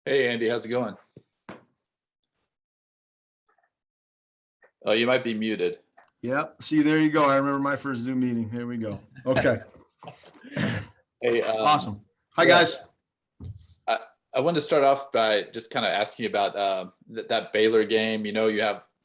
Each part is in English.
Hey, Andy, how's it going? Oh, you might be muted. Yeah. See, there you go. I remember my first Zoom meeting. Here we go. Okay. Hey, Awesome. Hi, yeah, guys. I wanted to start off by just kind of asking you about that Baylor game. You know,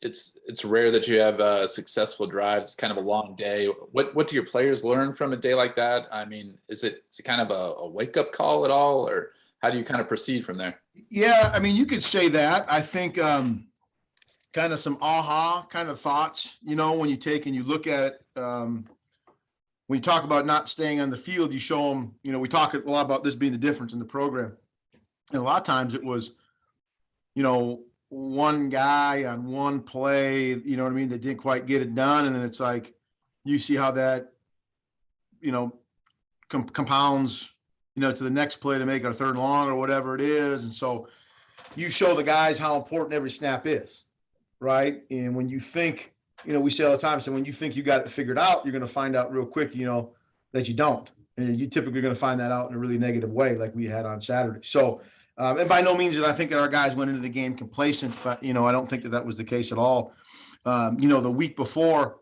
it's rare that you have successful drives. It's kind of a long day. What do your players learn from a day like that? I mean, is it kind of a wake up call at all, or how do you kind of proceed from there? Yeah, I mean, you could say that. I think kind of some aha kind of thoughts, when you take and you look at when you talk about not staying on the field, you show them, we talk a lot about this being the difference in the program. And a lot of times it was, one guy on one play, you know what I mean, that didn't quite get it done. And then it's like, you see how that, compounds, to the next play to make it a third and long or whatever it is. And so you show the guys how important every snap is, right? And when you think, we say all the time, so when you think you got it figured out, you're going to find out real quick, that you don't. And you typically are going to find that out in a really negative way, like we had on Saturday. So, and by no means did I think that our guys went into the game complacent, but, I don't think that was the case at all. The week before,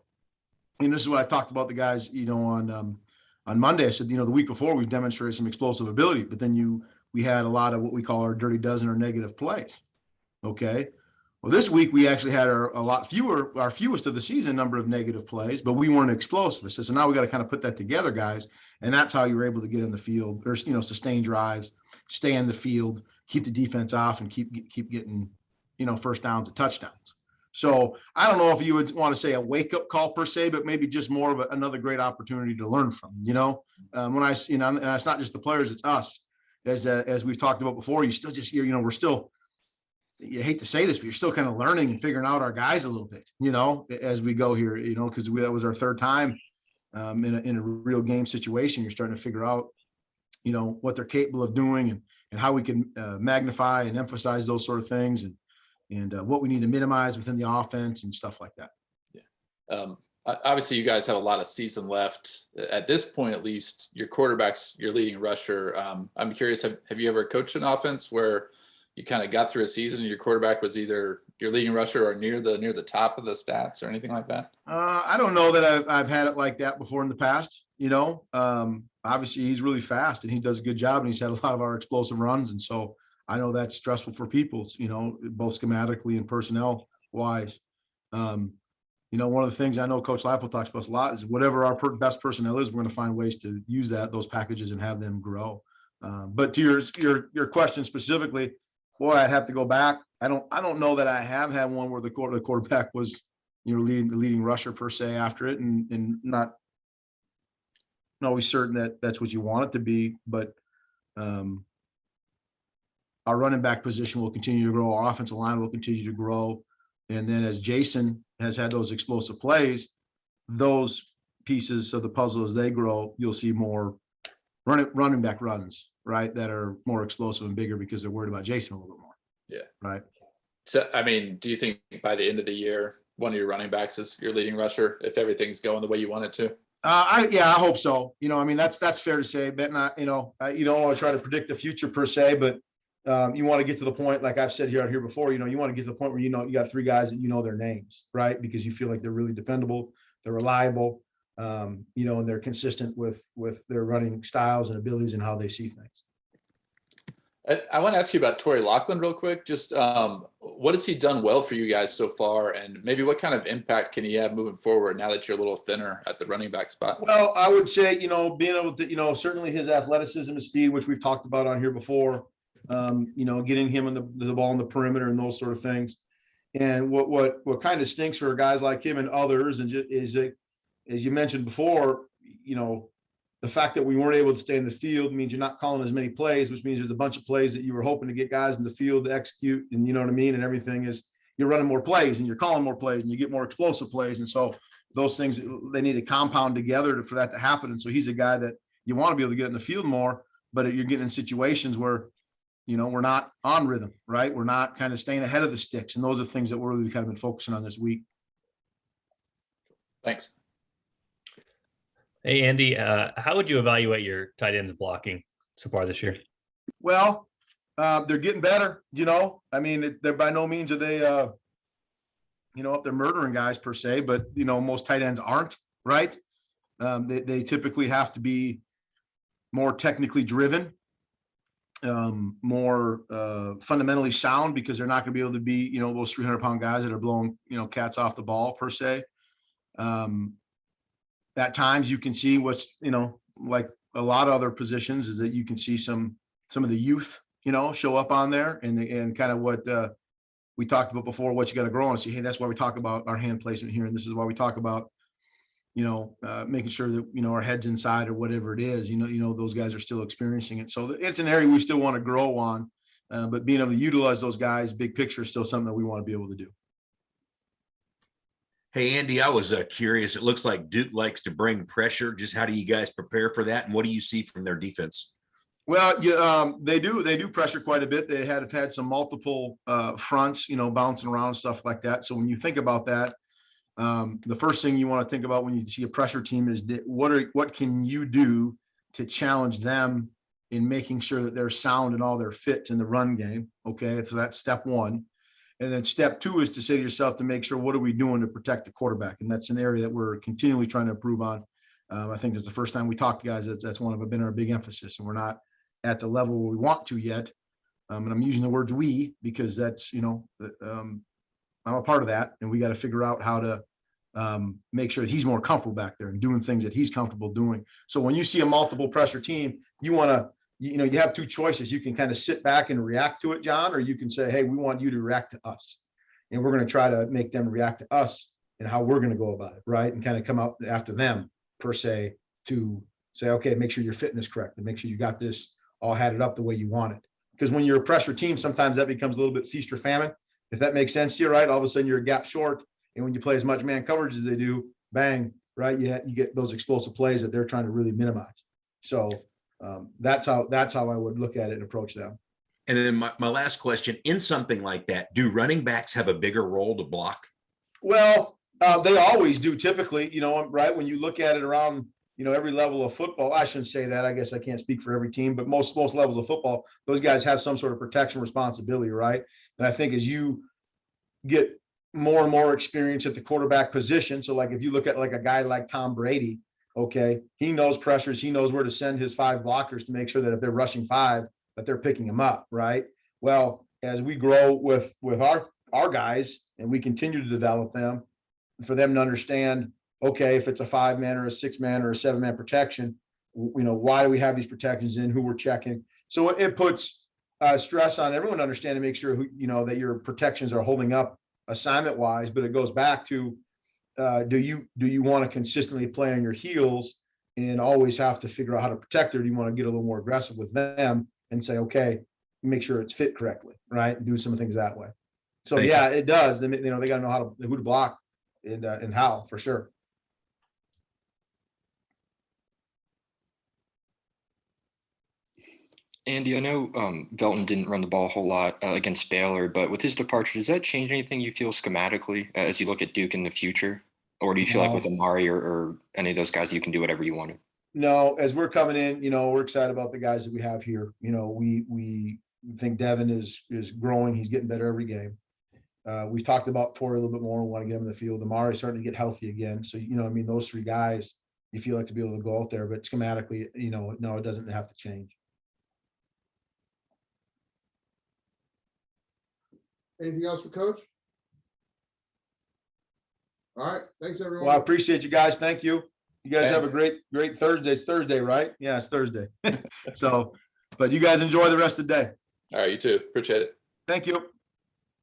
and this is what I talked about the guys, on Monday. I said, the week before we've demonstrated some explosive ability, but then we had a lot of what we call our dirty dozen or negative plays. Okay. Well, this week we actually had our fewest of the season number of negative plays, but we weren't explosive. So now we got to kind of put that together, guys. And that's how you're able to get in the field or, sustain drives, stay in the field, keep the defense off and keep getting, first downs and touchdowns. So I don't know if you would want to say a wake up call per se, but maybe just more of another great opportunity to learn from, when and it's not just the players, it's us as we've talked about before, you still just, we're still, you hate to say this, but you're still kind of learning and figuring out our guys a little bit, as we go here, because that was our third time in a real game situation. You're starting to figure out, what they're capable of doing and how we can magnify and emphasize those sort of things and what we need to minimize within the offense and stuff like that. Yeah. Obviously, you guys have a lot of season left at this point. At least your quarterback's your leading rusher. I'm curious, have you ever coached an offense where you kind of got through a season and your quarterback was either your leading rusher or near the top of the stats or anything like that? I don't know that I've had it like that before in the past. Obviously he's really fast and he does a good job and he's had a lot of our explosive runs. And so I know that's stressful for people, both schematically and personnel wise. One of the things I know Coach Lapple talks about a lot is whatever our best personnel is, we're going to find ways to use those packages and have them grow. But to your question specifically, boy, I'd have to go back. I don't know that I have had one where the quarterback was, the leading rusher per se after it, and not always certain that that's what you want it to be. But our running back position will continue to grow. Our offensive line will continue to grow. And then as Jason has had those explosive plays, those pieces of the puzzle, as they grow, you'll see more running back runs, right, that are more explosive and bigger because they're worried about Jason a little bit more. Yeah. Right. So, I mean, do you think by the end of the year, one of your running backs is your leading rusher if everything's going the way you want it to? I hope so. That's fair to say, but not, you don't want to try to predict the future per se, but you want to get to the point, like I've said here before, you want to get to the point where, you got three guys that their names, right? Because you feel like they're really dependable, they're reliable, and they're consistent with their running styles and abilities and how they see things. I want to ask you about Torrey Loughlin real quick. Just what has he done well for you guys so far? And maybe what kind of impact can he have moving forward now that you're a little thinner at the running back spot? Well, I would say, being able to, certainly his athleticism and speed, which we've talked about on here before, getting him in the ball in the perimeter and those sort of things. And what kind of stinks for guys like him and others is that, as you mentioned before, the fact that we weren't able to stay in the field means you're not calling as many plays, which means there's a bunch of plays that you were hoping to get guys in the field to execute. And you know what I mean? And everything is you're running more plays and you're calling more plays and you get more explosive plays. And so those things, they need to compound together for that to happen. And so he's a guy that you want to be able to get in the field more, but you're getting in situations where, we're not on rhythm, right? We're not kind of staying ahead of the sticks. And those are things that we're really kind of been focusing on this week. Thanks. Hey, Andy, how would you evaluate your tight ends blocking so far this year? Well, They're getting better, I mean, they're by no means are they, up they're murdering guys per se, but most tight ends aren't, right? They typically have to be more technically driven, more fundamentally sound, because they're not going to be able to be, those 300-pound guys that are blowing, cats off the ball per se. At times you can see what's, like a lot of other positions, is that you can see some of the youth, show up on there, and kind of what we talked about before, what you got to grow on. See, hey, that's why we talk about our hand placement here, and this is why we talk about, making sure that, our head's inside or whatever it is, those guys are still experiencing it. So it's an area we still want to grow on, but being able to utilize those guys, big picture, is still something that we want to be able to do. Hey, Andy, I was curious. It looks like Duke likes to bring pressure. Just how do you guys prepare for that? And what do you see from their defense? Well, they do pressure quite a bit. They have had some multiple fronts, bouncing around and stuff like that. So when you think about that, the first thing you want to think about when you see a pressure team is what can you do to challenge them in making sure that they're sound in all their fits in the run game. Okay, so that's step one. And then step two is to say to yourself, to make sure, what are we doing to protect the quarterback? And that's an area that we're continually trying to improve on. I think it's the first time we talked to guys, that's been our big emphasis, and we're not at the level where we want to yet. And I'm using the words we, because that's, I'm a part of that, and we got to figure out how to make sure that he's more comfortable back there and doing things that he's comfortable doing. So when you see a multiple pressure team, you want to, you have two choices. You can kind of sit back and react to it, John, or you can say, hey, we want you to react to us, and we're going to try to make them react to us and how we're going to go about it, right? And kind of come out after them per se, to say, okay, make sure you're fitting this correct, and make sure you got this all had it up the way you want it. Because when you're a pressure team, sometimes that becomes a little bit feast or famine, if that makes sense to you, right? All of a sudden you're a gap short, and when you play as much man coverage as they do, bang, right? You get those explosive plays that they're trying to really minimize. So that's how I would look at it and approach them. And then my last question, in something like that, do running backs have a bigger role to block? Well, they always do typically, right? When you look at it around, every level of football, I shouldn't say that. I guess I can't speak for every team, but most levels of football, those guys have some sort of protection responsibility, right? And I think as you get more and more experience at the quarterback position, so like if you look at like a guy like Tom Brady, okay, he knows pressures, he knows where to send his 5 blockers to make sure that if they're rushing 5, that they're picking them up, right? Well, as we grow with our guys, and we continue to develop them, for them to understand, okay, if it's a 5-man or a 6-man or a 7-man protection, why do we have these protections in, who we're checking? So it puts stress on everyone to understand, to make sure that your protections are holding up assignment wise. But it goes back to, do you want to consistently play on your heels and always have to figure out how to protect, or do you want to get a little more aggressive with them and say, okay, make sure it's fit correctly, right? And do some things that way. So yeah, it does. They got to know who to block and how, for sure. Andy, I know Velton didn't run the ball a whole lot against Baylor, but with his departure, does that change anything you feel schematically as you look at Duke in the future? Or do you feel like with Amari or any of those guys, you can do whatever you want to? No, as we're coming in, we're excited about the guys that we have here. We think Devin is growing. He's getting better every game. We've talked about Torrey a little bit more. We want to get him in the field. Amari starting to get healthy again. So, those 3 guys, you feel like to be able to go out there, but schematically, no, it doesn't have to change. Anything else for Coach? All right. Thanks, everyone. Well, I appreciate you guys. Thank you. You guys have a great Thursday. It's Thursday, right? Yeah, it's Thursday. So, but you guys enjoy the rest of the day. All right, you too. Appreciate it. Thank you.